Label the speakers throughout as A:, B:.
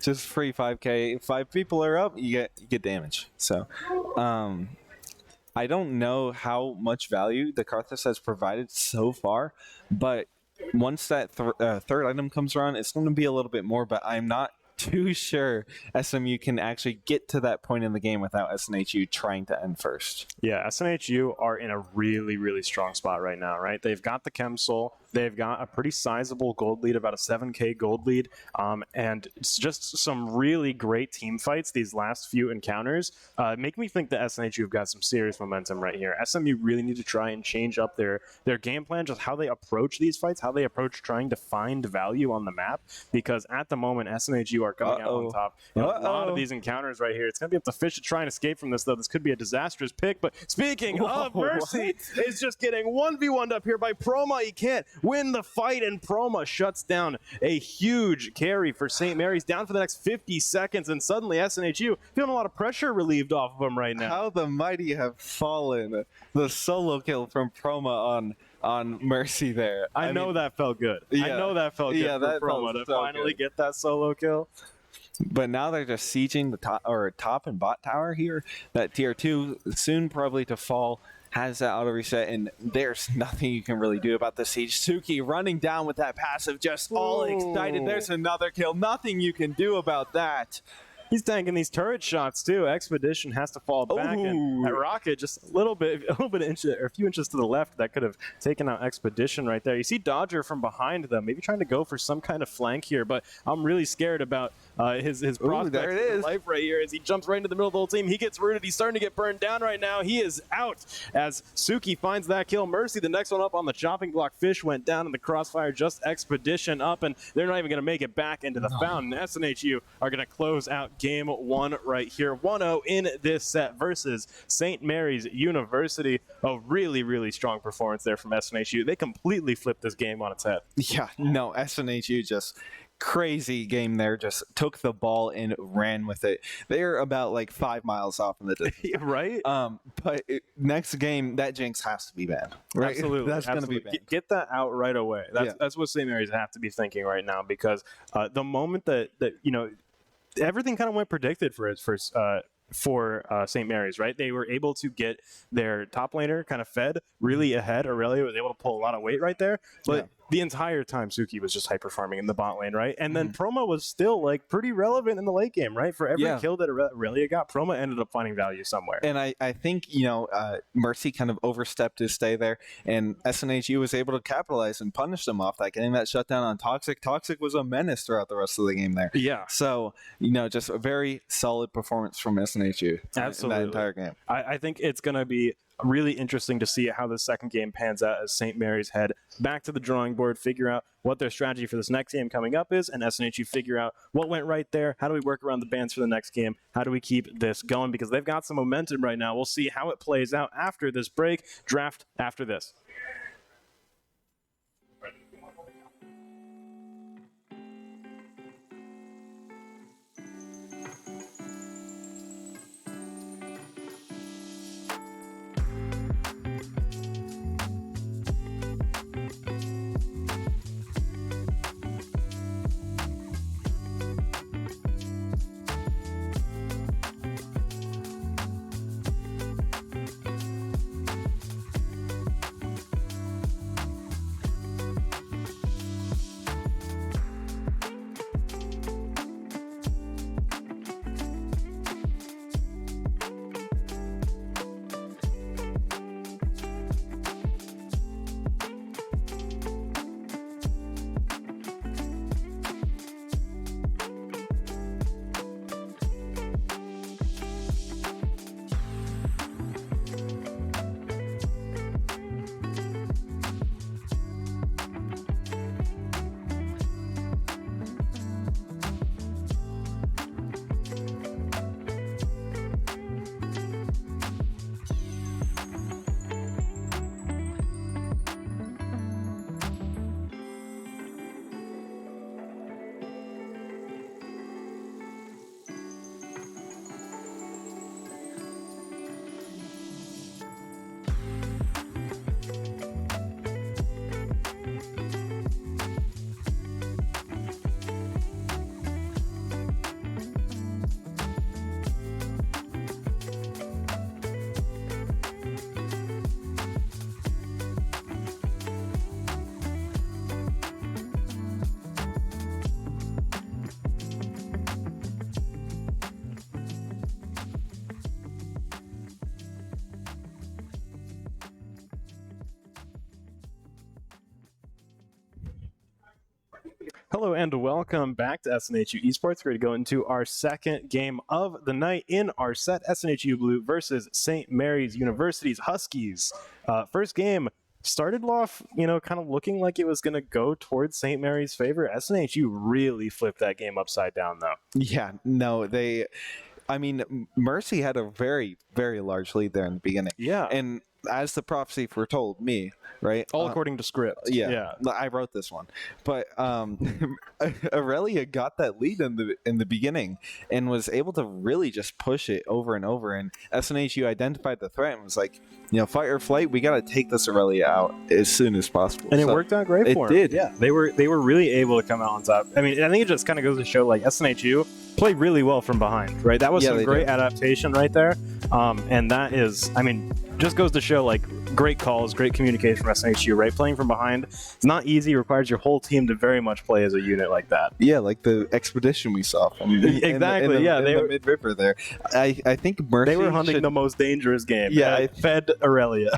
A: just free 5K. If 5 people are up, you get damage. So, I don't know how much value the Karthus has provided so far, but once that third item comes around, it's going to be a little bit more, but I'm not too sure SMU can actually get to that point in the game without SNHU trying to end first.
B: Yeah, SNHU are in a really, really strong spot right now, right? They've got the Chem Soul. They've got a pretty sizable gold lead, about a 7K gold lead, and it's just some really great team fights these last few encounters. Make me think that SNHU have got some serious momentum right here. SMU really need to try and change up their game plan, just how they approach these fights, how they approach trying to find value on the map, because at the moment, SNHU are coming out on top. In a lot of these encounters right here. It's going to be up to Fish to try and escape from this, though. This could be a disastrous pick, but speaking of Mercy, is just getting 1v1'd up here by Proma. He can't win the fight, and Proma shuts down a huge carry for St. Mary's, down for the next 50 seconds, and suddenly SNHU feeling a lot of pressure relieved off of him right now.
A: How the mighty have fallen. The solo kill from Proma on Mercy there.
B: I know that felt good. I know that felt good for Proma to finally get that solo kill.
A: But now they're just sieging the top and bot tower here. That tier 2 soon probably to fall. Has that auto reset, and there's nothing you can really do about the siege. Suki running down with that passive, just all excited. There's another kill. Nothing you can do about that.
B: He's tanking these turret shots too. Expedition has to fall back, and that rocket just a little bit inch or a few inches to the left. That could have taken out Expedition right there. You see Dodger from behind them, maybe trying to go for some kind of flank here, but I'm really scared about his prospects
A: there it is.
B: Life right here as he jumps right into the middle of the whole team. He gets rooted. He's starting to get burned down right now. He is out as Suki finds that kill. Mercy, the next one up on the chopping block. Fish went down in the crossfire. Just Expedition up, and they're not even going to make it back into the fountain. SNHU are going to close out game 1 right here. 1-0 in this set versus St. Mary's University. A really, really strong performance there from SNHU. They completely flipped this game on its head.
A: Yeah, no, SNHU just crazy game there. Just took the ball and ran with it. They're about like 5 miles off in the distance.
B: Right?
A: But next game, that Jinx has to be banned. Right?
B: Absolutely.
A: That's going to be banned.
B: Get that out right away. That's what St. Mary's have to be thinking right now, because the moment that everything kind of went predicted for St. Mary's, right? They were able to get their top laner kind of fed really ahead. Aurelia was able to pull a lot of weight right there, but the entire time Suki was just hyper farming in the bot lane, right? And then Proma was still like pretty relevant in the late game, right? For every kill that Aurelia got, Proma ended up finding value somewhere.
A: And I think, Mercy kind of overstepped his stay there, and SNHU was able to capitalize and punish them off that, getting that shutdown on Toxic. Toxic was a menace throughout the rest of the game there.
B: Yeah.
A: So, just a very solid performance from SNHU.
B: Absolutely.
A: In that entire game.
B: I think it's going to be really interesting to see how the second game pans out as St. Mary's head back to the drawing board, figure out what their strategy for this next game coming up is, and SNHU figure out what went right there. How do we work around the bans for the next game? How do we keep this going? Because they've got some momentum right now. We'll see how it plays out after this break. Draft after this. Hello and welcome back to SNHU Esports. We're going to go into our second game of the night in our set, SNHU Blue versus St. Mary's University's Huskies. First game started off, kind of looking like it was going to go towards St. Mary's favor. SNHU really flipped that game upside down, though.
A: Yeah, no, Mercy had a very, very large lead there in the beginning.
B: Yeah.
A: And as the prophecy foretold me, right?
B: All according to script.
A: Yeah, I wrote this one. But Aurelia got that lead in the beginning and was able to really just push it over and over. And SNHU identified the threat and was like, fight or flight, we got to take this Aurelia out as soon as possible.
B: And it worked out great for them.
A: It did.
B: Yeah, they were really able to come out on top. I mean, I think it just kind of goes to show, like, SNHU played really well from behind, right? That was some great adaptation right there. And that is, just goes to show, like, great calls, great communication from SNHU, right? Playing from behind, it's not easy. It requires your whole team to very much play as a unit like that.
A: Yeah, like the expedition we saw.
B: Exactly,
A: they were mid-river there. I think Mercy...
B: They were hunting the most dangerous game.
A: Yeah.
B: I fed Aurelia.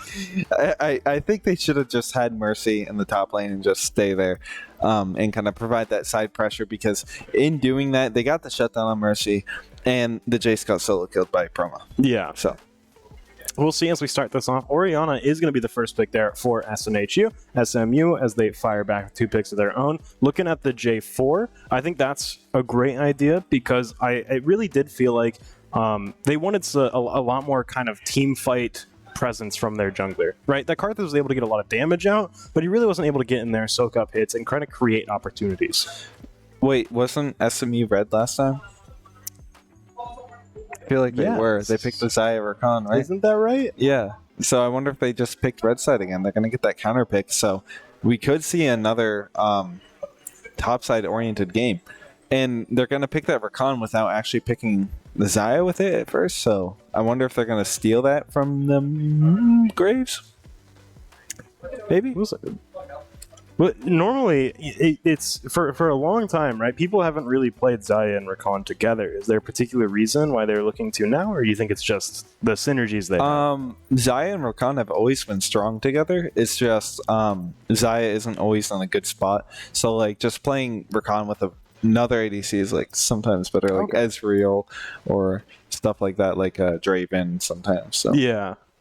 A: I think they should have just had Mercy in the top lane and just stay there and kind of provide that side pressure, because in doing that, they got the shutdown on Mercy and the Jace got solo killed by Promo.
B: Yeah.
A: So
B: we'll see as we start this off. Orianna is going to be the first pick there for SNHU. SMU, as they fire back with 2 picks of their own. Looking at the J4, I think that's a great idea, because I really did feel like they wanted a lot more kind of team fight presence from their jungler, right? That Karthus was able to get a lot of damage out, but he really wasn't able to get in there, soak up hits, and kind of create opportunities.
A: Wait, wasn't SMU red last time? I feel like they were. They picked the Xayah Rakan, right?
B: Isn't that right?
A: Yeah. So I wonder if they just picked red side again. They're going to get that counter pick. So we could see another top side oriented game. And they're going to pick that Rakan without actually picking the Xayah with it at first. So I wonder if they're going to steal that from the Graves. Maybe.
B: But normally, it's for a long time, right? People haven't really played Xayah and Rakan together. Is there a particular reason why they're looking to now, or do you think it's just the synergies they have?
A: Xayah and Rakan have always been strong together. It's just Xayah isn't always on a good spot. So, like, just playing Rakan with another ADC is, like, sometimes better, like Ezreal or stuff like that, like Draven sometimes. So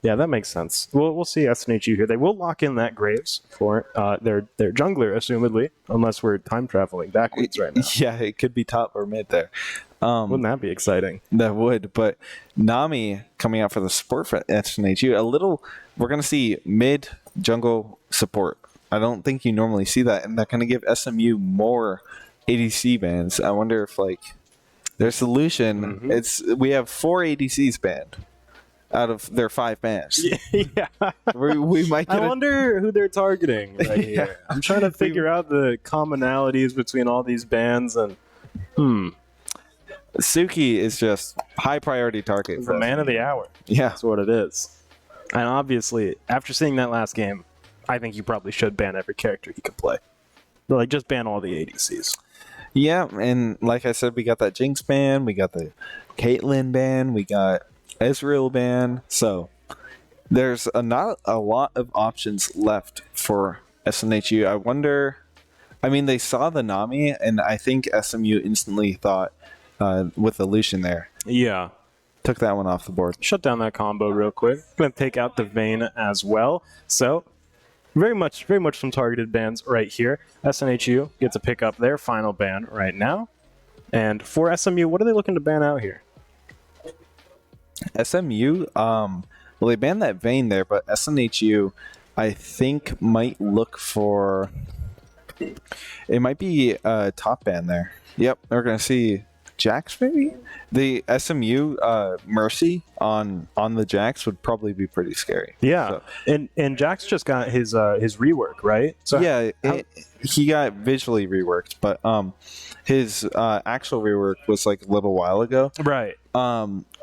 B: Yeah, that makes sense. We'll see SNHU here. They will lock in that Graves for their jungler, assumedly, unless we're time traveling backwards right now.
A: Yeah, it could be top or mid there.
B: Wouldn't that be exciting?
A: That would, but Nami coming out for the support for SNHU, we're going to see mid jungle support. I don't think you normally see that, and they're going to give SMU more ADC bans. I wonder if, like, their solution, we have 4 ADCs banned out of their 5 bans.
B: Yeah.
A: We might get
B: I wonder who they're targeting right here. I'm trying to figure out the commonalities between all these bans, and
A: Suki is just high priority target.
B: The man of the hour.
A: Yeah.
B: That's what it is. And obviously, after seeing that last game, I think you probably should ban every character he can play. Like, just ban all the ADCs.
A: Yeah, and like I said, we got that Jinx ban, we got the Caitlyn ban, we got Ezreal ban. So there's not a lot of options left for SNHU. I wonder, they saw the Nami, and I think SMU instantly thought with the Lucian there.
B: Yeah.
A: Took that one off the board.
B: Shut down that combo real quick. Going to take out the Vayne as well. So very much some targeted bans right here. SNHU gets to pick up their final ban right now. And for SMU, what are they looking to ban out here?
A: SMU, well, they banned that Vayne there, but SNHU, I think, might look for... It might be a top ban there. Yep, we're going to see Jax, maybe? The SMU Mercy on the Jax would probably be pretty scary.
B: Yeah, so. And Jax just got his rework, right?
A: So yeah, he got visually reworked, but his actual rework was like a little while ago.
B: Right.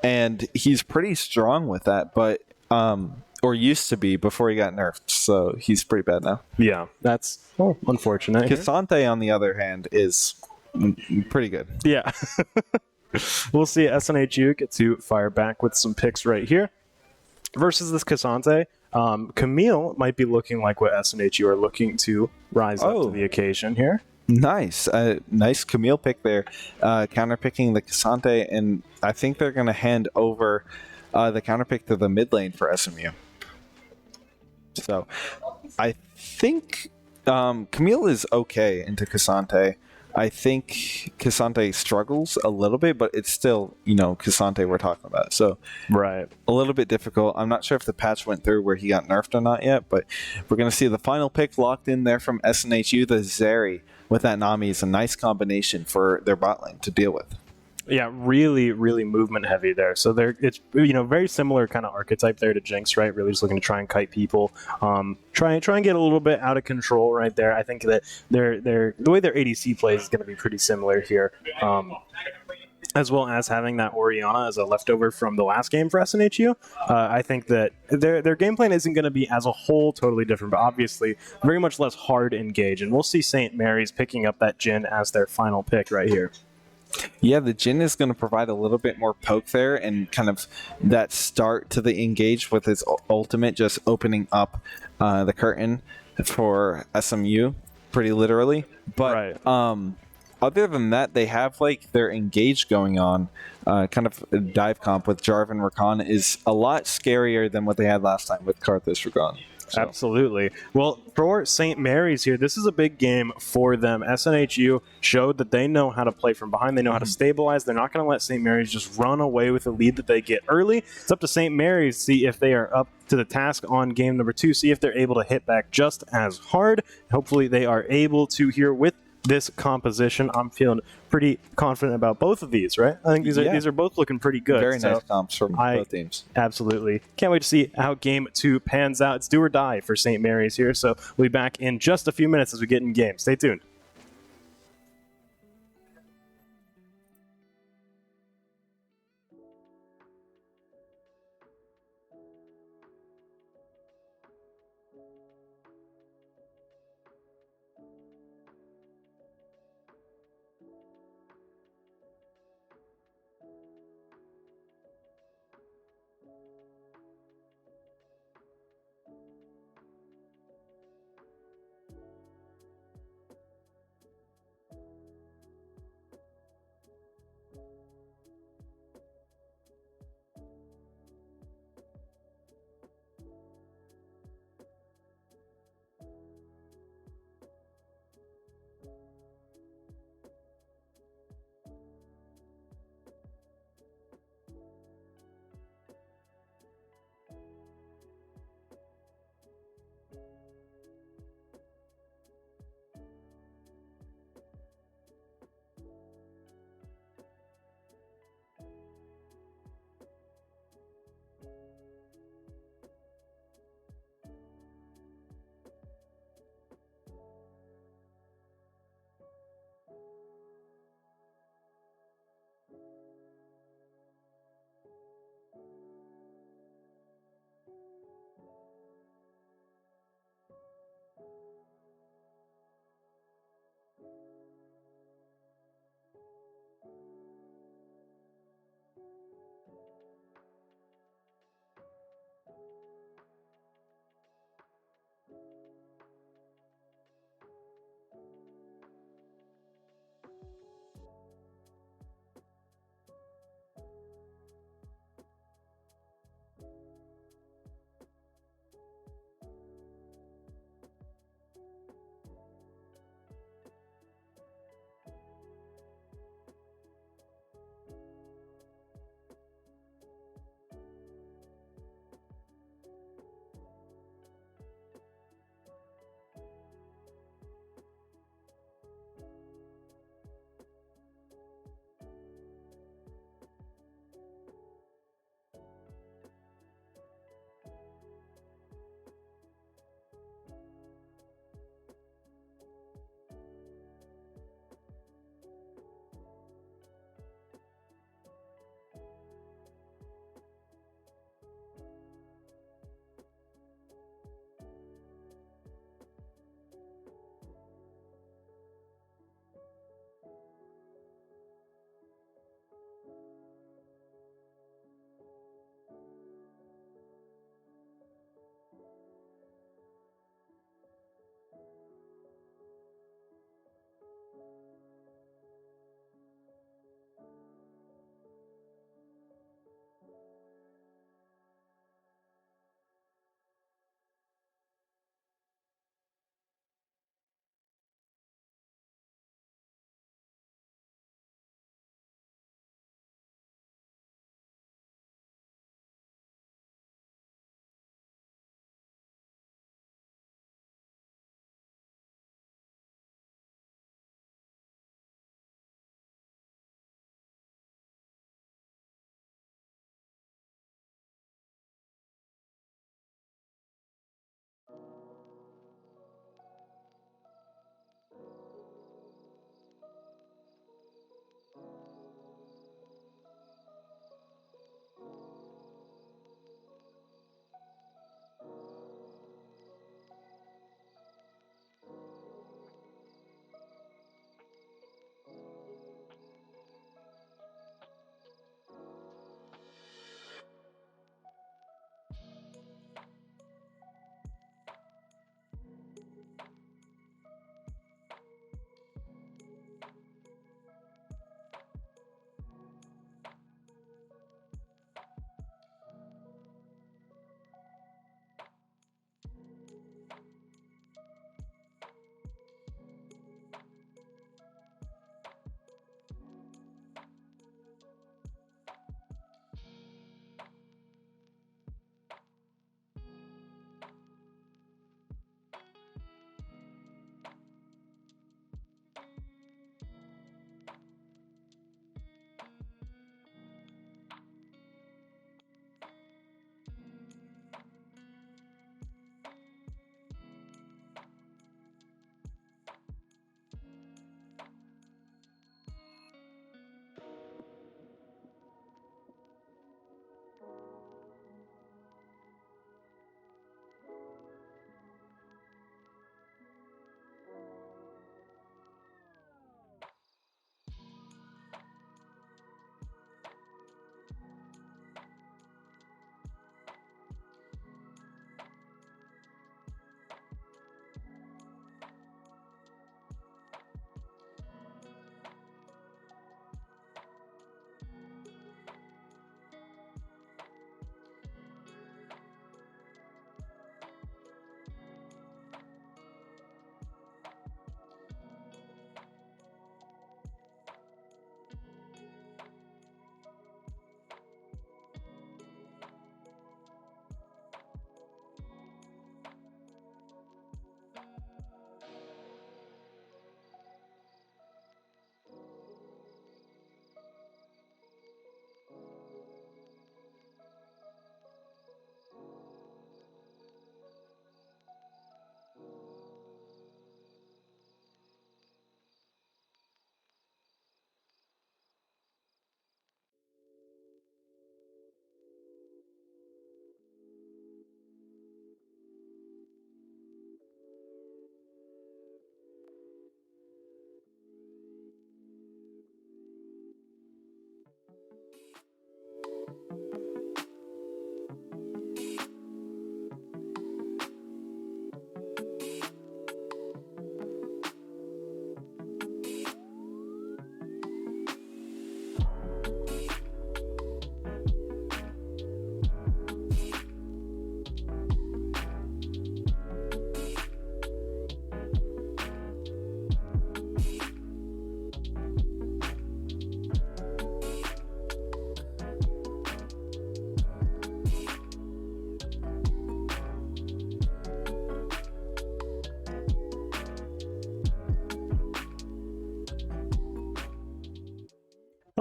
A: And he's pretty strong with that, but or used to be before he got nerfed, so he's pretty bad now.
B: Yeah, that's unfortunate.
A: Cassante, on the other hand, is pretty good.
B: Yeah. We'll see SNHU get to fire back with some picks right here. Versus this Cassante, Camille might be looking like what SNHU are looking to rise up to the occasion here.
A: Nice. Nice Camille pick there. Counter picking the Cassante, and I think they're going to hand over the counter pick to the mid lane for SMU. So I think Camille is okay into Cassante. I think Cassante struggles a little bit, but it's still, Cassante we're talking about. So
B: Right.
A: a little bit difficult. I'm not sure if the patch went through where he got nerfed or not yet, but we're going to see the final pick locked in there from SNHU. The Zeri with that Nami is a nice combination for their bot lane to deal with.
B: Yeah, really, really movement heavy there. So it's very similar kind of archetype there to Jinx, right? Really just looking to try and kite people, try and get a little bit out of control right there. I think that the way their ADC plays is going to be pretty similar here. As well as having that Orianna as a leftover from the last game for SNHU. I think that their game plan isn't going to be as a whole totally different, but obviously very much less hard engage. And we'll see St. Mary's picking up that Jhin as their final pick right here.
A: Yeah, the Jhin is going to provide a little bit more poke there and kind of that start to the engage with his ultimate just opening up the curtain for SMU pretty literally. But
B: Right.
A: Other than that, they have like their engage going on. Kind of a dive comp with Jarvan Rakan is a lot scarier than what they had last time with Karthus Rakan. So.
B: Absolutely. Well, for St. Mary's here, this is a big game for them. SNHU showed that they know how to play from behind. They know how to stabilize. They're not going to let St. Mary's just run away with the lead that they get early. It's up to St. Mary's to see if they are up to the task on game number 2, see if they're able to hit back just as hard. Hopefully they are able to here with this composition. I'm feeling pretty confident about both of these, right? I think these are both looking pretty good.
A: Very nice comps from both teams.
B: Absolutely. Can't wait to see how game 2 pans out. It's do or die for St. Mary's here, so we'll be back in just a few minutes as we get in game. Stay tuned.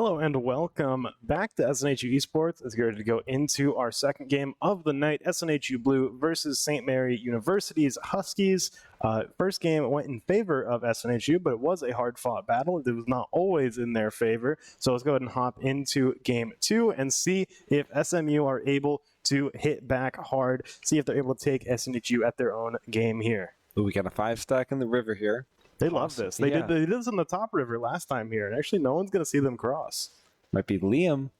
B: Hello and welcome back to SNHU Esports. As we're going to go into our second game of the night, SNHU Blue versus St. Mary University's Huskies. First game went in favor of SNHU, but it was a hard-fought battle. It was not always in their favor. So let's go ahead and hop into game two and see if SMU are able to hit back hard, see if they're able to take SNHU at their own game here.
A: Ooh, we got a 5-stack in the river here.
B: They love this. They did this on the top river last time here, and actually no one's going to see them cross.
A: Might be Liam.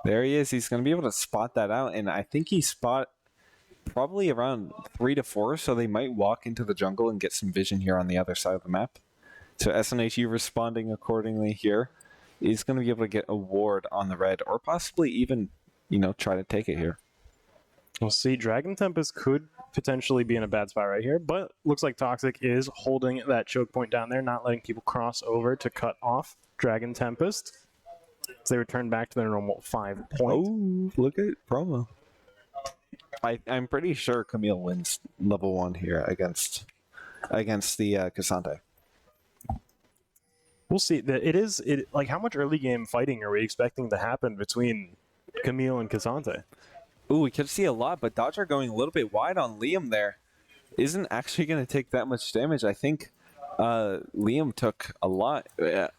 A: There he is. He's going to be able to spot that out, and I think he spot probably around 3 to 4, so they might walk into the jungle and get some vision here on the other side of the map. So SNHU responding accordingly here is going to be able to get a ward on the red, or possibly even, try to take it here.
B: We'll see. Dragon Tempest could potentially be in a bad spot right here, but looks like Toxic is holding that choke point down there, not letting people cross over to cut off Dragon Tempest. So they return back to their normal 5 points.
A: Oh, look at promo. I'm pretty sure Camille wins level 1 here against the Cassante.
B: We'll see. Like, how much early game fighting are we expecting to happen between Camille and Cassante?
A: Ooh, we could see a lot, but Dodger going a little bit wide on Liam there isn't actually going to take that much damage. I think Liam took a lot,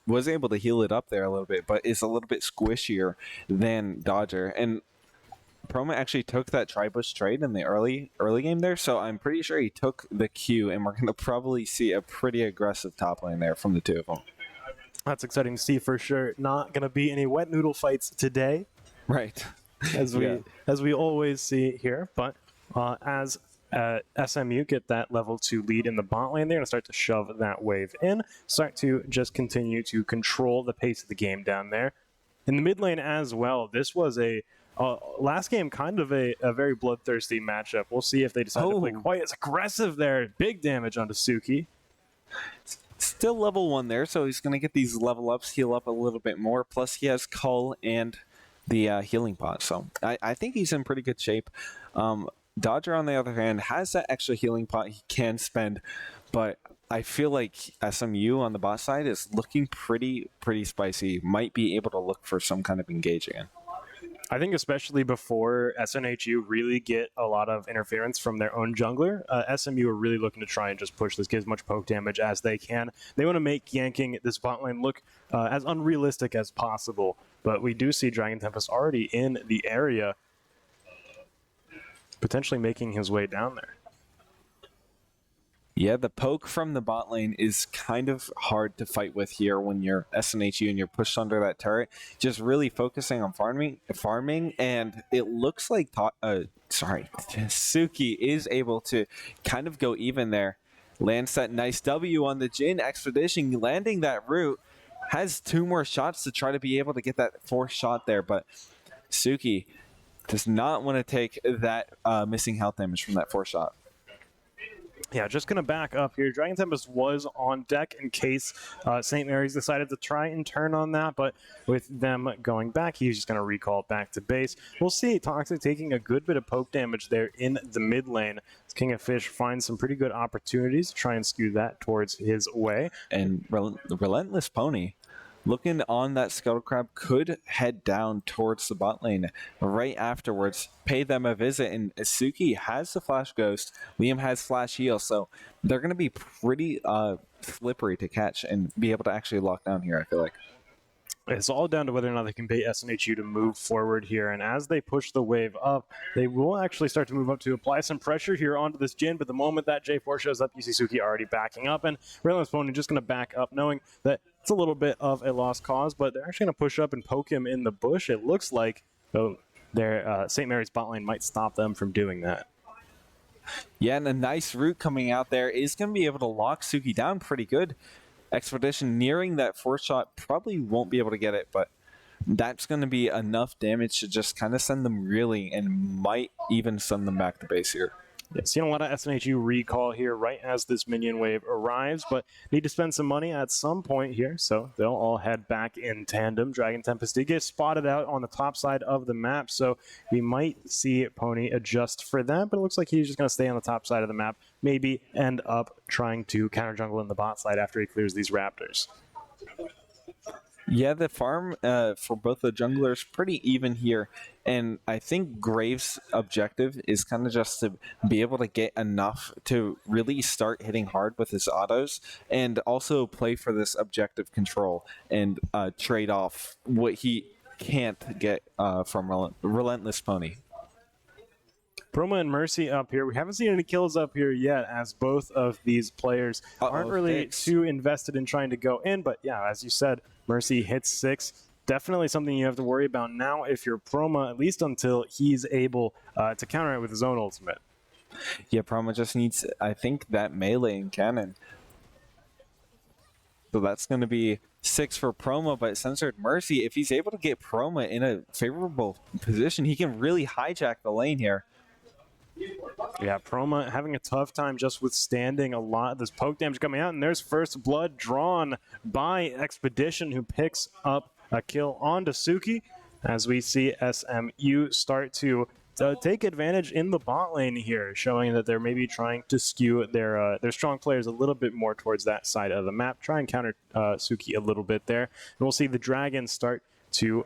A: was able to heal it up there a little bit, but is a little bit squishier than Dodger. And Proma actually took that tri-bush trade in the early game there, so I'm pretty sure he took the Q, and we're going to probably see a pretty aggressive top lane there from the two of them.
B: That's exciting to see for sure. Not going to be any wet noodle fights today.
A: Right.
B: As we always see here, but as SMU get that level 2 lead in the bot lane, they're going to start to shove that wave in, start to just continue to control the pace of the game down there. In the mid lane as well, this was a last game kind of a very bloodthirsty matchup. We'll see if they decide to play quite as aggressive there. Big damage onto Suki.
A: Still level 1 there, so he's going to get these level ups, heal up a little bit more, plus he has Cull and the healing pot, so I think he's in pretty good shape. Dodger, on the other hand, has that extra healing pot he can spend, but I feel like SMU on the bot side is looking pretty spicy. Might be able to look for some kind of engage again.
B: I think especially before SNHU really get a lot of interference from their own jungler, SMU are really looking to try and just push this, get as much poke damage as they can. They want to make yanking this bot lane look as unrealistic as possible, but we do see Dragon Tempest already in the area, potentially making his way down there.
A: Yeah, the poke from the bot lane is kind of hard to fight with here when you're SNHU and you're pushed under that turret. Just really focusing on farming, and it looks like Suki is able to kind of go even there. Lands that nice W on the Jhin Expedition, landing that root. Has 2 more shots to try to be able to get that 4th shot there, but Suki does not want to take that missing health damage from that 4th shot.
B: Yeah, just going to back up here. Dragon Tempest was on deck in case St. Mary's decided to try and turn on that, but with them going back, he's just going to recall back to base. We'll see Toxic taking a good bit of poke damage there in the mid lane. King of Fish finds some pretty good opportunities to try and skew that towards his way.
A: And Relentless Pony, looking on that Scuttle Crab, could head down towards the bot lane right afterwards, pay them a visit, and Suki has the Flash Ghost, Liam has Flash Heal, so they're going to be pretty slippery to catch and be able to actually lock down here, I feel like.
B: It's all down to whether or not they can bait SNHU to move forward here, and as they push the wave up, they will actually start to move up to apply some pressure here onto this Jhin, but the moment that J4 shows up, you see Suki already backing up, and Relentless Pony just going to back up, knowing that it's a little bit of a lost cause, but they're actually going to push up and poke him in the bush. It looks like their St. Mary's bot lane might stop them from doing that.
A: Yeah, and a nice root coming out there is going to be able to lock Suki down pretty good. Expedition nearing that 4th shot, probably won't be able to get it, but that's going to be enough damage to just kind of send them reeling and might even send them back to base here.
B: Yeah, seeing a lot of SNHU recall here right as this minion wave arrives, but need to spend some money at some point here, so they'll all head back in tandem. Dragon Tempest did get spotted out on the top side of the map, so we might see Pony adjust for that, but it looks like he's just going to stay on the top side of the map, maybe end up trying to counter jungle in the bot side after he clears these raptors.
A: Yeah, the farm for both the junglers pretty even here, and I think Graves' objective is kind of just to be able to get enough to really start hitting hard with his autos, and also play for this objective control and trade off what he can't get from Relentless Pony.
B: Proma and Mercy up here. We haven't seen any kills up here yet, as both of these players aren't really too invested in trying to go in. But yeah, as you said, Mercy hits 6. Definitely something you have to worry about now if you're Proma, at least until he's able to counter it with his own ultimate.
A: Yeah, Proma just needs, I think, that melee and cannon. So that's going to be 6 for Proma, but Censored Mercy, if he's able to get Proma in a favorable position, he can really hijack the lane here.
B: Yeah, Proma having a tough time just withstanding a lot of this poke damage coming out, and there's first blood drawn by Expedition, who picks up a kill on Suki, as we see SMU start to take advantage in the bot lane here, showing that they're maybe trying to skew their strong players a little bit more towards that side of the map, try and counter Suki a little bit there. And we'll see the Dragons start to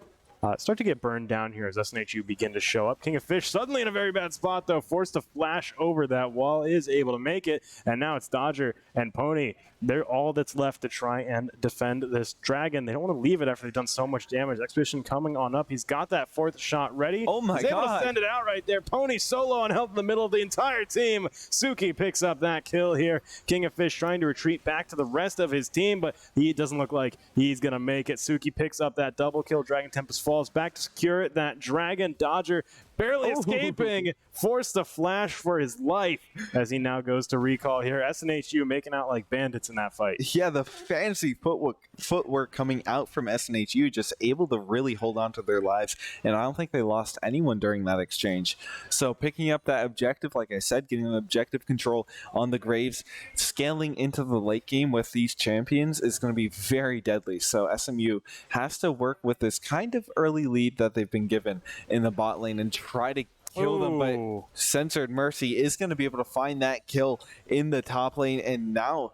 B: get burned down here as SNHU begin to show up. King of Fish suddenly in a very bad spot, though, forced to flash over that wall, is able to make it, and now it's Dodger and Pony. They're all that's left to try and defend this dragon. They don't want to leave it after they've done so much damage. Expedition coming on up. He's got that 4th shot ready.
A: Oh my
B: He's able
A: God.
B: to send it out right there. Pony solo on help in the middle of the entire team. Suki picks up that kill here. King of Fish trying to retreat back to the rest of his team, but he doesn't look like he's going to make it. Suki picks up that double kill. Dragon Tempest falls back to secure that dragon. Dodger barely escaping, forced to flash for his life as he now goes to recall here. SNHU making out like bandits in that fight.
A: Yeah, the fancy footwork coming out from SNHU, just able to really hold on to their lives, and I don't think they lost anyone during that exchange. So picking up that objective, like I said, getting an objective control on the Graves, scaling into the late game with these champions is going to be very deadly. So SMU has to work with this kind of early lead that they've been given in the bot lane and try to kill them, but Censored Mercy is going to be able to find that kill in the top lane and now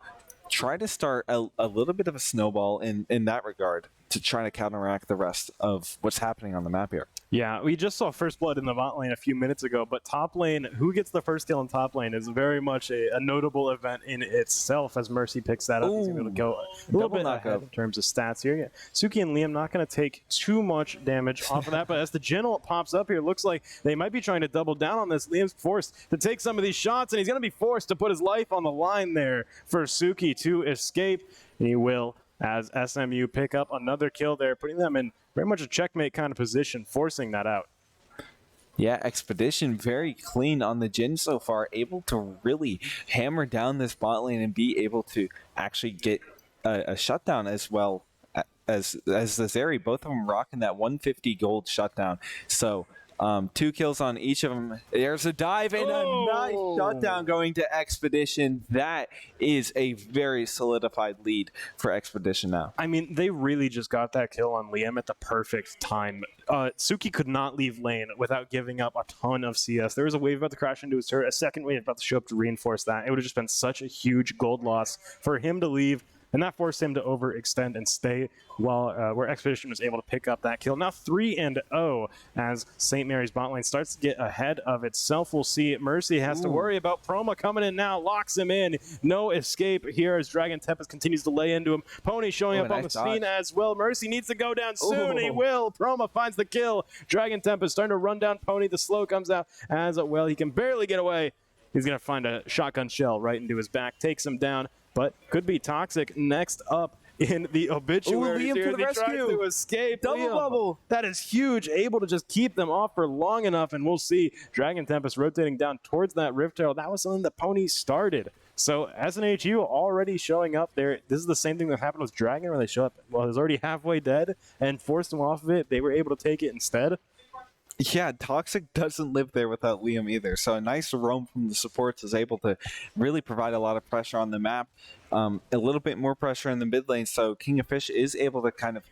A: try to start a little bit of a snowball in that regard to try to counteract the rest of what's happening on the map here.
B: Yeah, we just saw first blood in the bot lane a few minutes ago, but top lane, who gets the first kill in top lane is very much a notable event in itself as Mercy picks that up. He's able to go a little bit ahead in terms of stats here. Yeah. Suki and Liam not going to take too much damage off of that, but as the General pops up here, looks like they might be trying to double down on this. Liam's forced to take some of these shots, and he's going to be forced to put his life on the line there for Suki to escape, and he will, as SMU pick up another kill there, putting them in very much a checkmate kind of position, forcing that out.
A: Yeah, Expedition very clean on the Jhin so far, able to really hammer down this bot lane and be able to actually get a shutdown as well as the Zeri. Both of them rocking that 150 gold shutdown. So 2 kills on each of them. There's a dive and a nice shutdown going to Expedition. That is a very solidified lead for Expedition now.
B: I mean, they really just got that kill on Liam at the perfect time. Suki could not leave lane without giving up a ton of CS. There was a wave about to crash into his turret, a second wave about to show up to reinforce that. It would have just been such a huge gold loss for him to leave, and that forced him to overextend and stay while where Expedition was able to pick up that kill. Now 3-0 as St. Mary's bot lane starts to get ahead of itself. We'll see Mercy has to worry about Proma coming in now, locks him in. No escape here as Dragon Tempest continues to lay into him. Pony showing up on the scene as well. Mercy needs to go down soon. He will. Proma finds the kill. Dragon Tempest starting to run down Pony. The slow comes out as well. He can barely get away. He's going to find a shotgun shell right into his back, takes him down, but could be Toxic next up in the obituary.
A: Liam to the rescue.
B: To escape.
A: Double bubble.
B: That is huge. Able to just keep them off for long enough, and we'll see Dragon Tempest rotating down towards that Rift Herald. That was something that Pony started. So SNHU already showing up there. This is the same thing that happened with Dragon, where they show up, well, it was already halfway dead and forced him off of it. They were able to take it instead.
A: Yeah, Toxic doesn't live there without Liam either. So a nice roam from the supports is able to really provide a lot of pressure on the map. A little bit more pressure in the mid lane. So King of Fish is able to kind of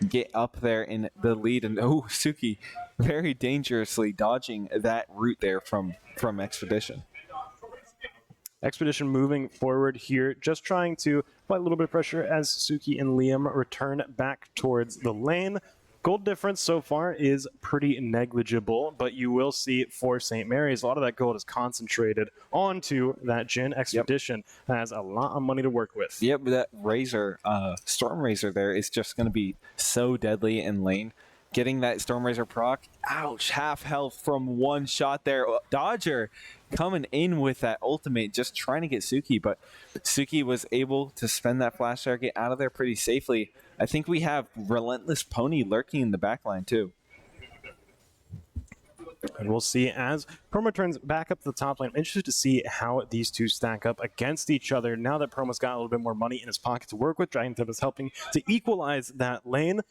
A: get up there in the lead. And Suki very dangerously dodging that route there from Expedition.
B: Expedition moving forward here, just trying to apply a little bit of pressure as Suki and Liam return back towards the lane. Gold difference so far is pretty negligible, but you will see for St. Mary's, a lot of that gold is concentrated onto that Jin Expedition. Yep. Has a lot of money to work with.
A: Yep, that Razor, Storm Razor there is just going to be so deadly in lane. Getting that Storm Razor proc, ouch, half health from one shot there. Dodger coming in with that ultimate, just trying to get Suki, but Suki was able to spend that flash dart, get out of there pretty safely. I think we have Relentless Pony lurking in the backline too.
B: And we'll see as Promo turns back up to the top lane. I'm interested to see how these two stack up against each other now that Promo's got a little bit more money in his pocket to work with. Dragon Tip is helping to equalize that lane.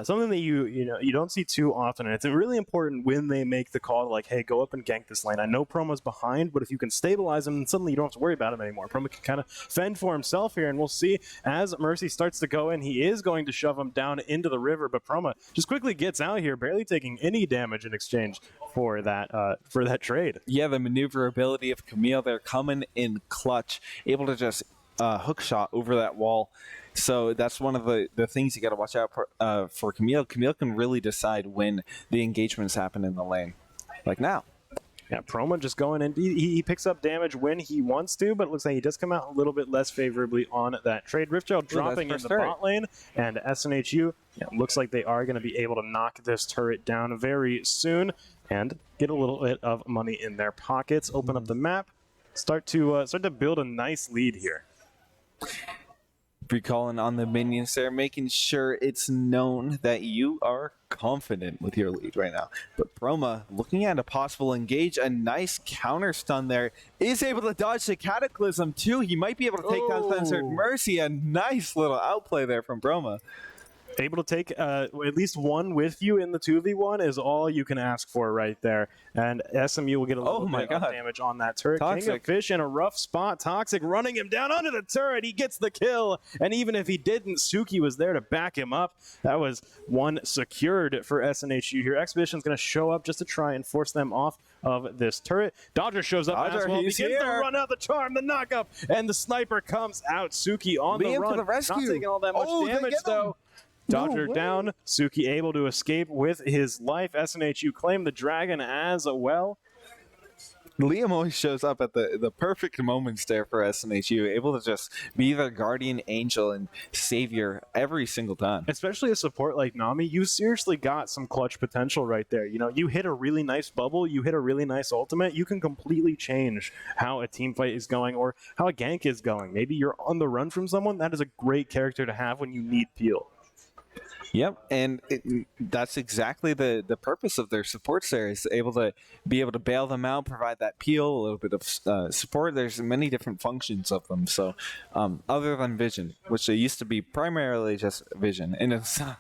B: Something that you don't see too often, and it's really important when they make the call like, hey, go up and gank this lane. I know Promo's behind, but if you can stabilize him, then suddenly you don't have to worry about him anymore. Promo can kind of fend for himself here, and we'll see as Mercy starts to go in, he is going to shove him down into the river, but Promo just quickly gets out here, barely taking any damage in exchange for that trade.
A: Yeah, the maneuverability of Camille, they're coming in clutch, able to just hook shot over that wall. So that's one of the things you got to watch out for Camille. Camille can really decide when the engagements happen in the lane. Like now.
B: Yeah, Promo just going in. He picks up damage when he wants to, but it looks like he does come out a little bit less favorably on that trade. Riftgel dropping in the bot lane, and SNHU looks like they are going to be able to knock this turret down very soon and get a little bit of money in their pockets, open up the map, start to build a nice lead here.
A: Recalling on the minions there, making sure it's known that you are confident with your lead right now. But Broma, looking at a possible engage, a nice counter stun there, is able to dodge the Cataclysm too. He might be able to take down Censored Mercy. A nice little outplay there from Broma.
B: Able to take at least one with you in the 2v1 is all you can ask for right there. And SMU will get a little bit of damage on that turret.
A: Toxic.
B: King of Fish in a rough spot. Toxic running him down under the turret. He gets the kill. And even if he didn't, Suki was there to back him up. That was one secured for SNHU here. Expedition's going to show up just to try and force them off of this turret. Dodger shows up as well. Begins to run out the charm, the knockup, and the sniper comes out. Suki on the run.
A: The rescue.
B: Not taking all that much damage though. Dodger down, Suki able to escape with his life. SNHU claim the dragon as well.
A: Liam always shows up at the perfect moments there for SNHU, able to just be their guardian angel and savior every single time.
B: Especially a support like Nami, you seriously got some clutch potential right there. You know, you hit a really nice bubble, you hit a really nice ultimate, you can completely change how a team fight is going or how a gank is going. Maybe you're on the run from someone, that is a great character to have when you need peel.
A: Yep, and that's exactly the purpose of their supports there, is able to bail them out, provide that peel, a little bit of support. There's many different functions of them. So other than vision, which they used to be primarily just vision, and in some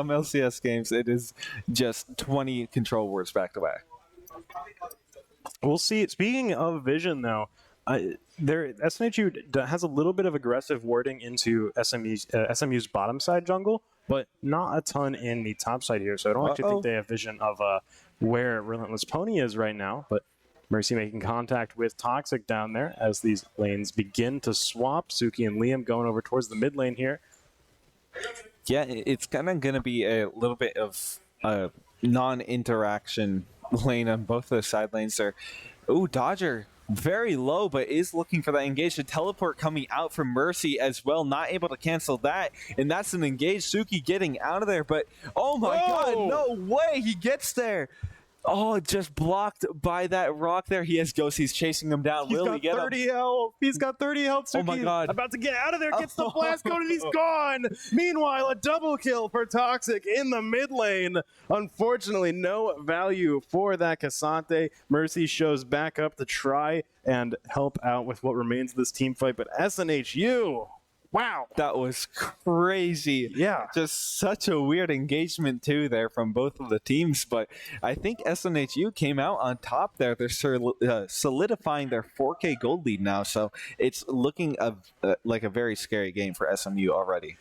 A: LCS games, it is just 20 control words back to back.
B: We'll see. Speaking of vision, though, SNHU has a little bit of aggressive warding into SMU's bottom side jungle, but not a ton in the top side here. So I don't actually think they have vision of where Relentless Pony is right now. But Mercy making contact with Toxic down there as these lanes begin to swap. Suki and Liam going over towards the mid lane here.
A: Yeah, it's kind of going to be a little bit of non-interaction lane on both those side lanes there. Ooh, Dodger. Very low, but is looking for that engage. The teleport coming out from Mercy as well, not able to cancel that, and that's an engage. Suki getting out of there, but oh my god, no way, he gets there. Oh, just blocked by that rock there. He has ghosts. He's chasing him down. Will he get him?
B: He's got 30 health. Suki,
A: oh my god.
B: About to get out of there. Gets the blast code and he's gone. Meanwhile, a double kill for Toxic in the mid lane. Unfortunately, no value for that Cassante. Mercy shows back up to try and help out with what remains of this team fight. But SNHU Wow.
A: That was crazy.
B: Yeah.
A: Just such a weird engagement too there from both of the teams. But I think SNHU came out on top there. They're solidifying their 4K gold lead now. So it's looking like a very scary game for SMU already.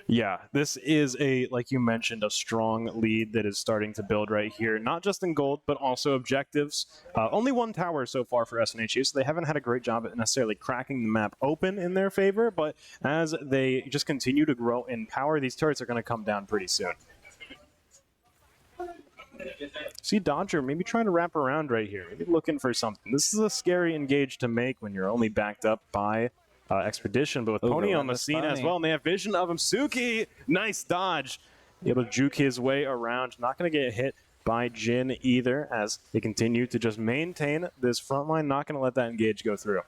B: Yeah, this is like you mentioned, a strong lead that is starting to build right here, not just in gold, but also objectives. Only one tower so far for SNHU, so they haven't had a great job at necessarily cracking the map open in their favor, but as they just continue to grow in power, these turrets are going to come down pretty soon. See Dodger maybe trying to wrap around right here, maybe looking for something. This is a scary engage to make when you're only backed up by Expedition, but with Pony on the scene as well, and they have vision of him. Suki, nice dodge. Able to juke his way around. Not going to get hit by Jin either, as they continue to just maintain this front line. Not going to let that engage go through.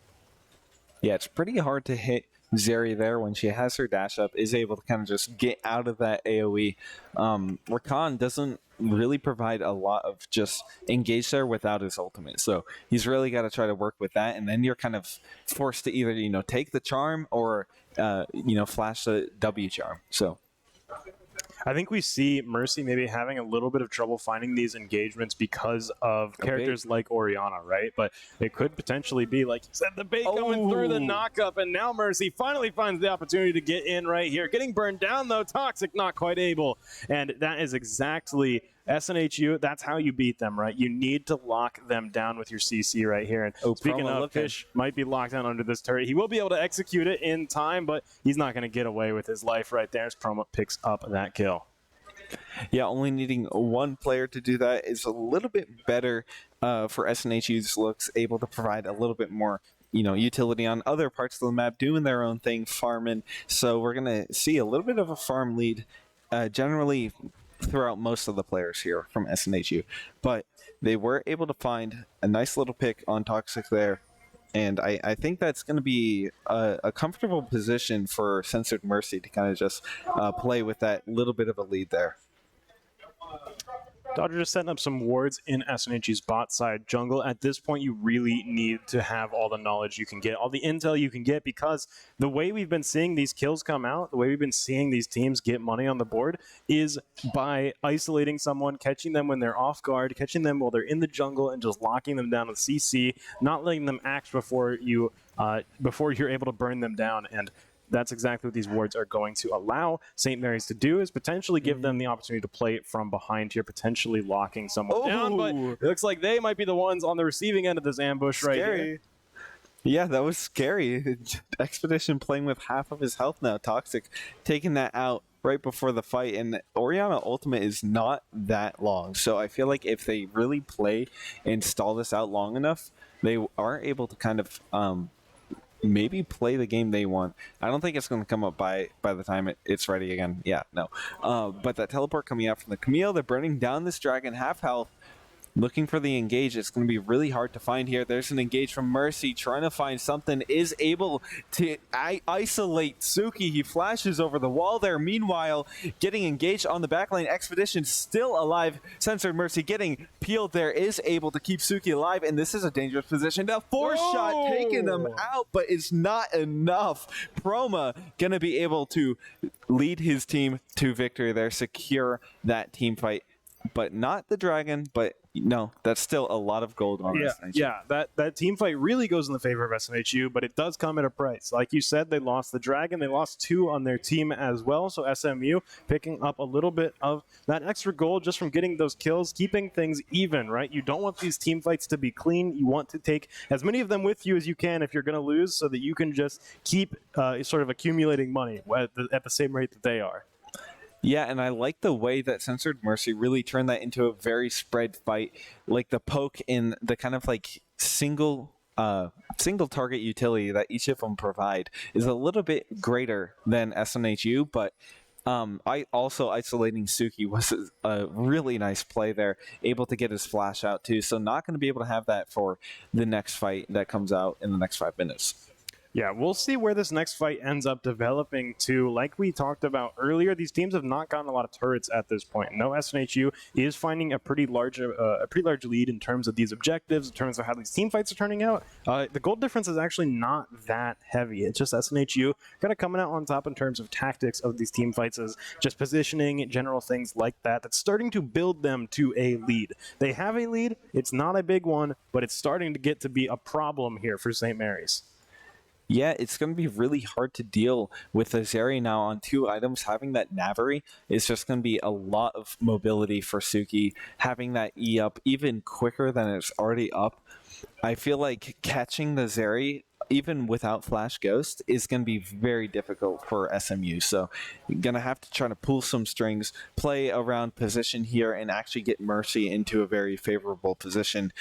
A: Yeah, it's pretty hard to hit Zeri there when she has her dash up, is able to kind of just get out of that AoE. Rakan doesn't really provide a lot of just engage there without his ultimate. So he's really got to try to work with that, and then you're kind of forced to either, take the charm or, flash the W charm. So
B: I think we see Mercy maybe having a little bit of trouble finding these engagements because of characters like Orianna, right? But it could potentially be, like you said, the bait coming through the knockup, and now Mercy finally finds the opportunity to get in right here. Getting burned down, though. Toxic not quite able. And that is exactly SNHU. That's how you beat them, right? You need to lock them down with your CC right here. And speaking of, Fish might be locked down under this turret. He will be able to execute it in time, but he's not going to get away with his life right there as Promo picks up that kill.
A: Yeah, only needing one player to do that is a little bit better for SNHU's looks, able to provide a little bit more utility on other parts of the map, doing their own thing, farming. So we're going to see a little bit of a farm lead generally throughout most of the players here from SNHU. But they were able to find a nice little pick on Toxic there. And I think that's going to be a comfortable position for Censored Mercy to kind of just play with that little bit of a lead there.
B: Dodger just setting up some wards in SNHU's bot side jungle. At this point, you really need to have all the knowledge you can get, all the intel you can get, because the way we've been seeing these kills come out, the way we've been seeing these teams get money on the board is by isolating someone, catching them when they're off guard, catching them while they're in the jungle, and just locking them down with CC, not letting them act before you're able to burn them down. And that's exactly what these wards are going to allow St. Mary's to do, is potentially give them the opportunity to play it from behind here, potentially locking someone down. But it looks like they might be the ones on the receiving end of this ambush right here.
A: Yeah, that was scary. Expedition playing with half of his health now. Toxic taking that out right before the fight. And Orianna ultimate is not that long. So I feel like if they really play and stall this out long enough, they are able to kind of maybe play the game they want. I don't think it's going to come up by the time it's ready again. Yeah, no. But that teleport coming out from the Camille, they're burning down this dragon, half health, looking for the engage. It's going to be really hard to find here. There's an engage from Mercy, trying to find something, is able to isolate Suki. He flashes over the wall there. Meanwhile, getting engaged on the backline. Expedition still alive. Censored Mercy getting peeled there, is able to keep Suki alive, and this is a dangerous position. A force shot taking them out, but it's not enough. Proma going to be able to lead his team to victory there, secure that team fight. But not the dragon, but no, that's still a lot of gold on SNHU.
B: Yeah, that team fight really goes in the favor of SNHU, but it does come at a price. Like you said, they lost the dragon. They lost 2 on their team as well. So SMU picking up a little bit of that extra gold just from getting those kills, keeping things even, right? You don't want these team fights to be clean. You want to take as many of them with you as you can if you're going to lose, so that you can just keep sort of accumulating money at the same rate that they are.
A: Yeah, and I like the way that Censored Mercy really turned that into a very spread fight. Like the poke in the kind of like single target utility that each of them provide is a little bit greater than SNHU, but I also isolating Suki was a really nice play there, able to get his flash out too. So not going to be able to have that for the next fight that comes out in the next 5 minutes.
B: Yeah, we'll see where this next fight ends up developing to. Like we talked about earlier, these teams have not gotten a lot of turrets at this point. No, SNHU is finding a pretty large lead in terms of these objectives, in terms of how these team fights are turning out. The gold difference is actually not that heavy. It's just SNHU kind of coming out on top in terms of tactics of these team fights, as just positioning, general things like that. That's starting to build them to a lead. They have a lead. It's not a big one, but it's starting to get to be a problem here for St. Mary's.
A: Yeah, it's going to be really hard to deal with the Zeri now on 2 items. Having that Navari is just going to be a lot of mobility for Suki. Having that E up even quicker than it's already up. I feel like catching the Zeri, even without Flash Ghost, is going to be very difficult for SMU. So you're going to have to try to pull some strings, play around position here, and actually get Mercy into a very favorable position.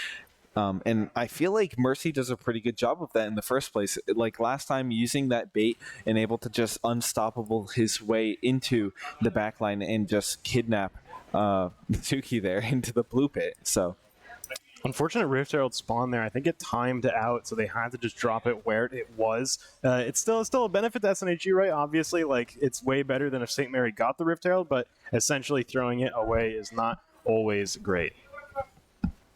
A: And I feel like Mercy does a pretty good job of that in the first place. Like last time, using that bait and able to just unstoppable his way into the backline and just kidnap Suki there into the blue pit. So
B: unfortunate Rift Herald spawn there. I think it timed out, so they had to just drop it where it was. It's still a benefit to SNHU, right? Obviously, like it's way better than if St. Mary got the Rift Herald, but essentially throwing it away is not always great.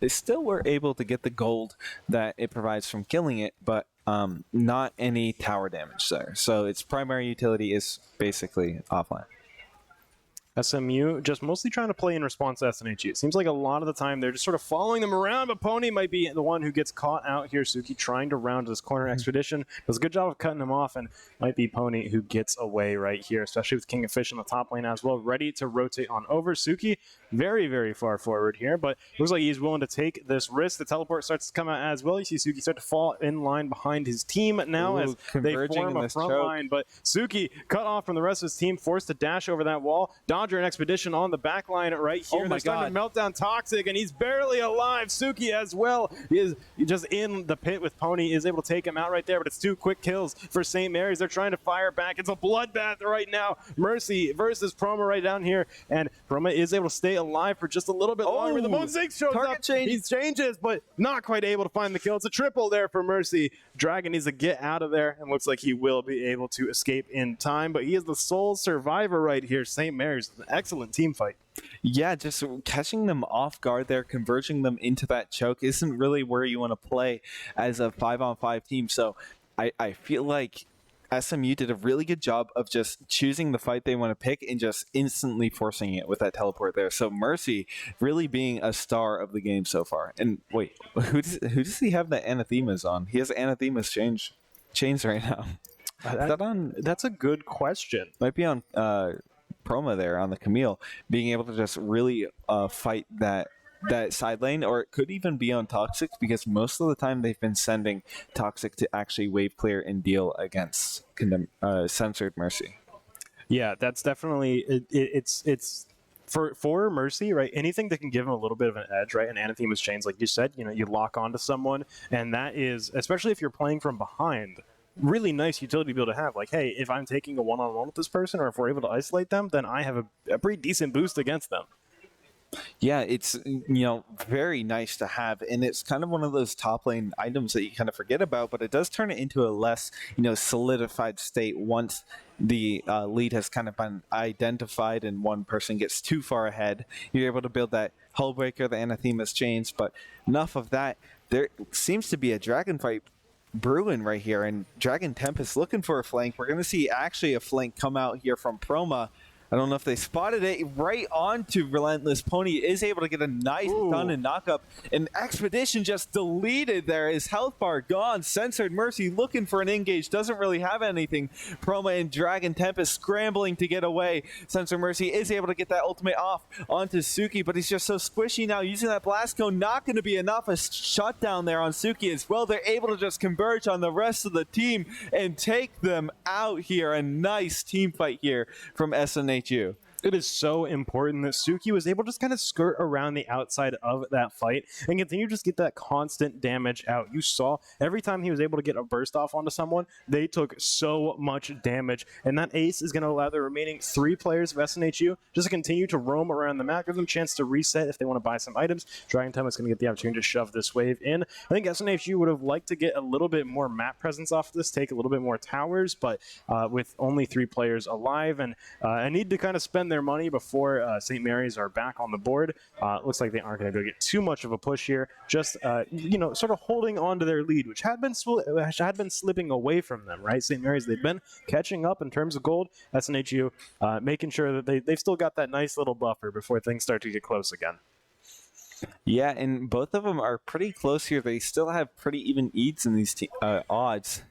A: They still were able to get the gold that it provides from killing it, but not any tower damage there. So its primary utility is basically offline.
B: SMU just mostly trying to play in response to SNHU. It seems like a lot of the time they're just sort of following them around, but Pony might be the one who gets caught out here. Suki trying to round this corner expedition. Does a good job of cutting him off, and might be Pony who gets away right here, especially with King of Fish in the top lane as well, ready to rotate on over. Suki very, very far forward here, but looks like he's willing to take this risk. The teleport starts to come out as well. You see Suki start to fall in line behind his team now as they form a front line, but Suki cut off from the rest of his team, forced to dash over that wall. Dodger and Expedition on the back line right here.
A: Oh my
B: They're starting to melt down Toxic, and he's barely alive. Suki as well is just in the pit with Pony, is able to take him out right there, but it's 2 quick kills for St. Mary's. They're trying to fire back. It's a bloodbath right now. Mercy versus Proma right down here, and Proma is able to stay alive for just a little bit longer. The Mosaic shows up. He changes, but not quite able to find the kill. It's a triple there for Mercy. Dragon needs to get out of there, and looks like he will be able to escape in time, but he is the sole survivor right here. St. Mary's, an excellent team fight.
A: Yeah, just catching them off guard there, converging them into that choke isn't really where you want to play as a 5-on-5 team. So I feel like SMU did a really good job of just choosing the fight they want to pick and just instantly forcing it with that teleport there. So Mercy really being a star of the game so far. And wait, who does he have the anathemas on? He has anathemas chains right now. Is that on?
B: That's a good question.
A: Might be on Proma there on the Camille, being able to just really fight that side lane, or it could even be on Toxic, because most of the time they've been sending Toxic to actually wave clear and deal against censored Mercy.
B: Yeah, that's definitely it's for Mercy, right? Anything that can give him a little bit of an edge, right? And Anathema's chains, like you said, you lock onto someone, and that is, especially if you're playing from behind, really nice utility to be able to have. Like, hey, if I'm taking a one-on-one with this person, or if we're able to isolate them, then I have a pretty decent boost against them.
A: Yeah, it's very nice to have, and it's kind of one of those top lane items that you kind of forget about, but it does turn it into a less solidified state once the lead has kind of been identified and one person gets too far ahead. You're able to build that Hullbreaker, the Anathema's chains, but enough of that. There seems to be a dragon fight brewing right here, and Dragon Tempest looking for a flank. We're going to see actually a flank come out here from Proma. I don't know if they spotted it right onto Relentless. Pony is able to get a nice stun and knock up. And Expedition just deleted there. His health bar gone. Censored Mercy looking for an engage. Doesn't really have anything. Proma and Dragon Tempest scrambling to get away. Censored Mercy is able to get that ultimate off onto Suki, but he's just so squishy now. Using that Blast Cone, not going to be enough. A shutdown there on Suki as well. They're able to just converge on the rest of the team and take them out here. A nice team fight here from SNHU.
B: It is so important that Suki was able to just kind of skirt around the outside of that fight and continue to just get that constant damage out. You saw every time he was able to get a burst off onto someone, they took so much damage. And that ace is going to allow the remaining 3 players of SNHU just to continue to roam around the map, give them a chance to reset if they want to buy some items. Dragon Time is going to get the opportunity to shove this wave in. I think SNHU would have liked to get a little bit more map presence off this, take a little bit more towers, but with only 3 players alive and I need to kind of spend their money before St. Mary's are back on the board. Looks like they aren't going to go get too much of a push here. Just sort of holding on to their lead, which had been slipping away from them. Right, St. Mary's, they've been catching up in terms of gold. SNHU making sure that they've still got that nice little buffer before things start to get close again.
A: Yeah, and both of them are pretty close here. They still have pretty even odds in these odds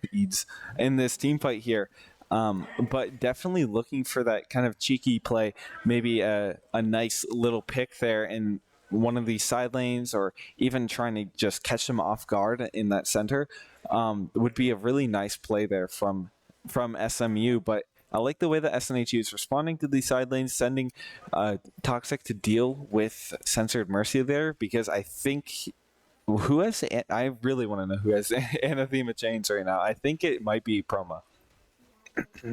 A: in this team fight here. But definitely looking for that kind of cheeky play, maybe a nice little pick there in one of these side lanes, or even trying to just catch them off guard in that center would be a really nice play there from SMU. But I like the way that SNHU is responding to these side lanes, sending Toxic to deal with Censored Mercy there, because I think I really want to know who has Anathema Chains right now. I think it might be Proma.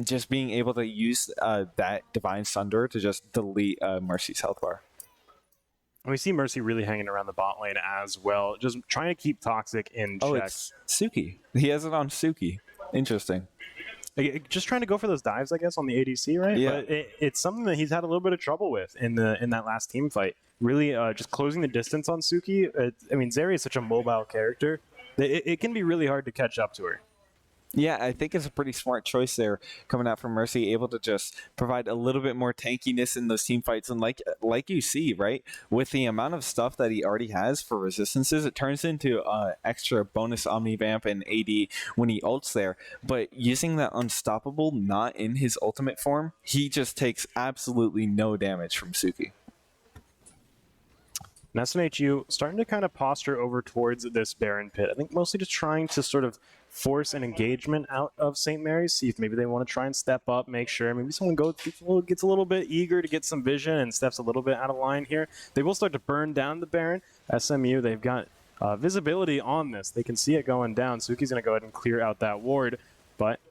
A: Just being able to use that Divine Sunder to just delete Mercy's health bar.
B: We see Mercy really hanging around the bot lane as well, just trying to keep Toxic in check.
A: Oh, it's Suki. He has it on Suki. Interesting.
B: Just trying to go for those dives, I guess, on the ADC, right?
A: Yeah.
B: But it's something that he's had a little bit of trouble with in that last team fight. Really just closing the distance on Suki. Zeri is such a mobile character that it can be really hard to catch up to her.
A: Yeah, I think it's a pretty smart choice there coming out from Mercy, able to just provide a little bit more tankiness in those team fights. And like you see, right, with the amount of stuff that he already has for resistances, it turns into extra bonus Omnivamp and AD when he ults there. But using that Unstoppable not in his ultimate form, he just takes absolutely no damage from Suki.
B: And SNHU starting to kind of posture over towards this Baron pit. I think mostly just trying to sort of force an engagement out of St. Mary's, see if maybe they want to try and step up, make sure. Maybe someone gets a little bit eager to get some vision and steps a little bit out of line here. They will start to burn down the Baron. SMU, they've got visibility on this. They can see it going down. Suki's going to go ahead and clear out that ward, but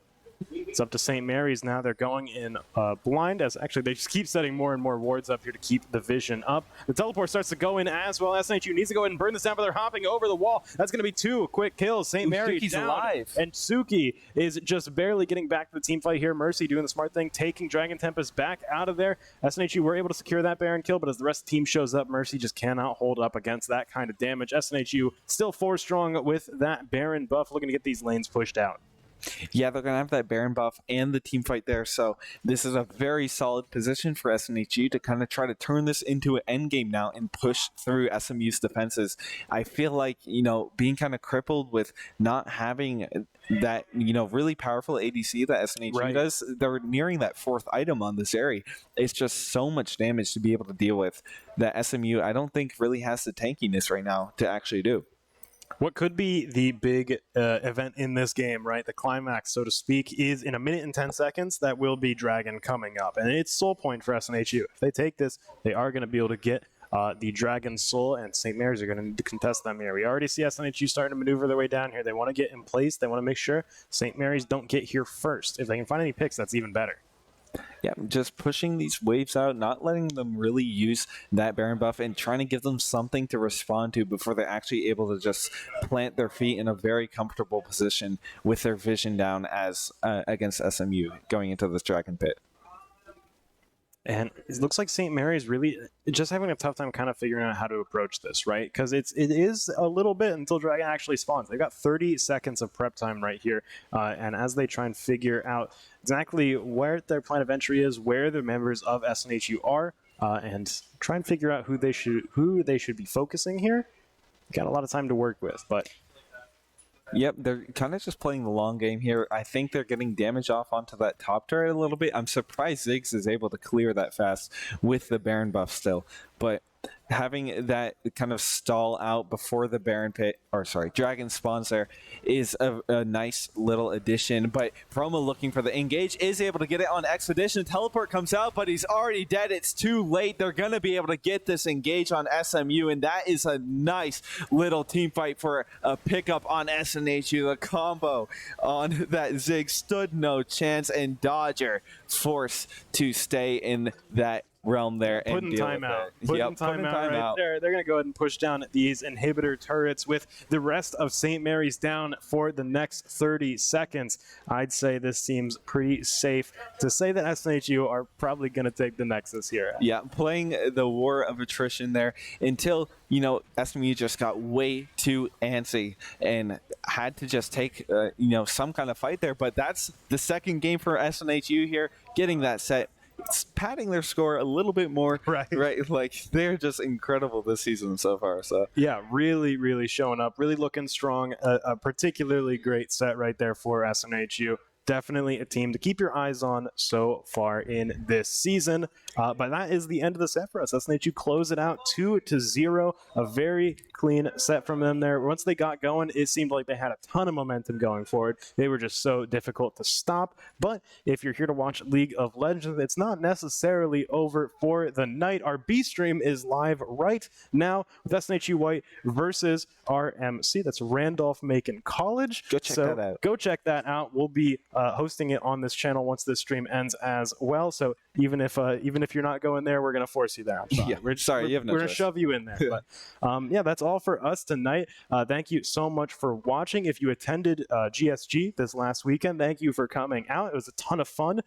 B: it's up to St. Mary's now. They're going in blind, as actually they just keep setting more and more wards up here to keep the vision up. The teleport starts to go in as well. SNHU needs to go ahead and burn this down, but they're hopping over the wall. That's going to be 2 quick kills. St. Mary's
A: Suki's
B: down,
A: alive.
B: and Suki is just barely getting back to the team fight here. Mercy doing the smart thing, taking Dragon Tempest back out of there. SNHU were able to secure that Baron kill, but as the rest of the team shows up, Mercy just cannot hold up against that kind of damage. SNHU still 4 strong with that Baron buff, looking to get these lanes pushed out.
A: Yeah, they're going to have that Baron buff and the team fight there, so this is a very solid position for SNHU to kind of try to turn this into an endgame now and push through SMU's defenses. I feel like, being kind of crippled with not having that, really powerful ADC that SNHU does, they're nearing that 4th item on this area. It's just so much damage to be able to deal with that SMU, I don't think, really has the tankiness right now to actually do.
B: What could be the big event in this game, right? The climax, so to speak, is in 1 minute and 10 seconds. That will be Dragon coming up. And it's soul point for SNHU. If they take this, they are going to be able to get the Dragon Soul, and St. Mary's are going to need to contest them here. We already see SNHU starting to maneuver their way down here. They want to get in place. They want to make sure St. Mary's don't get here first. If they can find any picks, that's even better.
A: Yeah, just pushing these waves out, not letting them really use that Baron buff, and trying to give them something to respond to before they're actually able to just plant their feet in a very comfortable position with their vision down as against SMU going into this Dragon Pit.
B: And it looks like St. Mary's really just having a tough time kind of figuring out how to approach this, right? Because it is a little bit until Dragon actually spawns. They've got 30 seconds of prep time right here. And as they try and figure out exactly where their plan of entry is, where the members of SNHU are, and try and figure out who they should be focusing here, got a lot of time to work with, but...
A: Yep, they're kind of just playing the long game here. I think they're getting damage off onto that top turret a little bit. I'm surprised Ziggs is able to clear that fast with the Baron buff still. But having that kind of stall out before the Dragon spawns there is a nice little addition. But Promo looking for the engage is able to get it on Expedition. Teleport comes out, but he's already dead. It's too late. They're going to be able to get this engage on SMU, and that is a nice little team fight for a pickup on SNHU. The combo on that Zig stood no chance, and Dodger forced to stay in that realm there and
B: Putting
A: deal
B: time
A: with
B: out.
A: it.
B: Putting time out right there. They're going to go ahead and push down these inhibitor turrets with the rest of St. Mary's down for the next 30 seconds. I'd say this seems pretty safe to say that SNHU are probably going to take the Nexus here.
A: Yeah, playing the war of attrition there until, SMU just got way too antsy and had to just take, some kind of fight there. But that's the second game for SNHU here, getting that set. It's padding their score a little bit more, right? Like, they're just incredible this season so far. So
B: yeah, really, really showing up, really looking strong. A particularly great set right there for SNHU. Definitely a team to keep your eyes on so far in this season. But that is the end of the set for us. SNHU close it out 2-0. A very clean set from them there. Once they got going, it seemed like they had a ton of momentum going forward. They were just so difficult to stop. But if you're here to watch League of Legends, it's not necessarily over for the night. Our B stream is live right now with SNHU White versus RMC. That's Randolph-Macon College.
A: Go check that out.
B: Go check that out. We'll be hosting it on this channel once this stream ends as well. So even if you're not going there, we're going to force you there. I'm sorry.
A: Yeah, we're
B: going to shove you in there. But yeah, that's all for us tonight. Thank you so much for watching. If you attended GSG this last weekend, thank you for coming out. It was a ton of fun.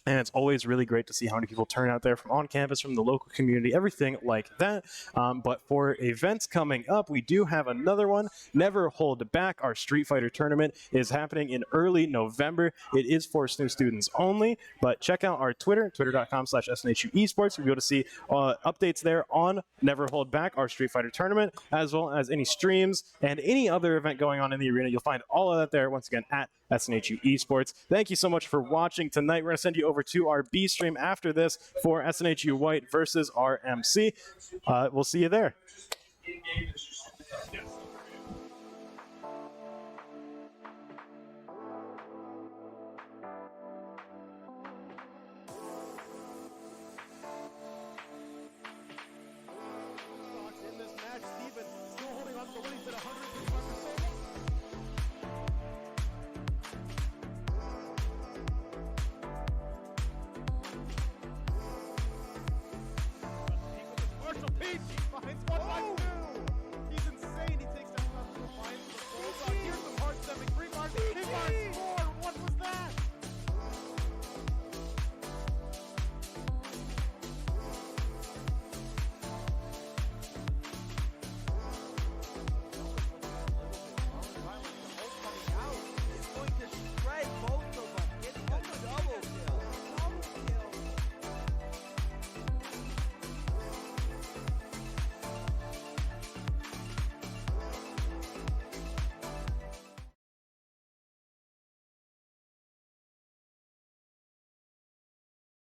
B: And it's always really great to see how many people turn out there from on campus, from the local community, everything like that. But for events coming up, we do have another one. Never Hold Back. Our Street Fighter tournament is happening in early November. It is for SNU students only, but check out our Twitter, twitter.com/SNHU Esports. You'll be able to see updates there on Never Hold Back, our Street Fighter tournament, as well as any streams and any other event going on in the arena. You'll find all of that there, once again, at SNHU Esports. Thank you so much for watching tonight. We're going to send you over to our B stream after this for SNHU White versus RMC. We'll see you there.
C: Peach finds one by